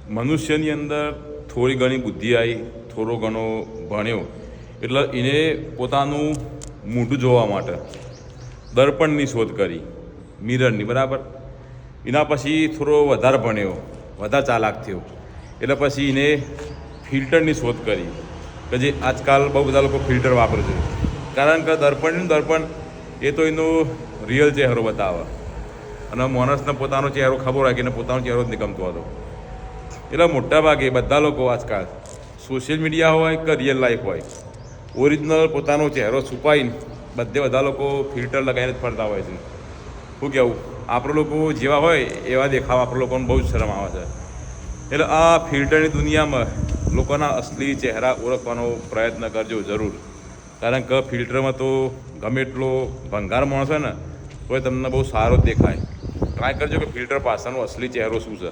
મનુષ્યની અંદર થોડી ઘણી બુદ્ધિ આવી, થોડો ઘણો ભણ્યો એટલે એને પોતાનું મોઢું જોવા માટે દર્પણની શોધ કરી, મિરરની, બરાબર. એના પછી થોડો વધારે ભણ્યો, વધારે ચાલાક થયો એટલે પછી એને ફિલ્ટરની શોધ કરી કે જે આજકાલ બહુ બધા લોકો ફિલ્ટર વાપરે છે. કારણ કે દર્પણ એ તો એનો રિયલ ચહેરો બતાવે અને માણસને પોતાનો ચહેરો ખબર હોય કે એને પોતાનો ચહેરો જ નહીં ગમતો હતો. એટલે મોટાભાગે બધા લોકો આજકાલ સોશિયલ મીડિયા હોય કે રિયલ લાઈફ હોય, ઓરિજિનલ પોતાનો ચહેરો છુપાઈને બધા લોકો ફિલ્ટર લગાવીને જ ફરતા હોય છે. શું કહેવું, આપણે લોકો જેવા હોય એવા દેખાવ આપણે લોકોને બહુ જ શરમ આવે છે. એટલે આ ફિલ્ટરની દુનિયામાં લોકોના અસલી ચહેરા ઓળખવાનો પ્રયત્ન કરજો જરૂર. કારણ કે ફિલ્ટરમાં તો ગમે એટલો ભંગાર માણસ હોય ને તોય તમને બહુ સારો જ દેખાય. ટ્રાય કરજો કે ફિલ્ટર પાછળનો અસલી ચહેરો શું છે.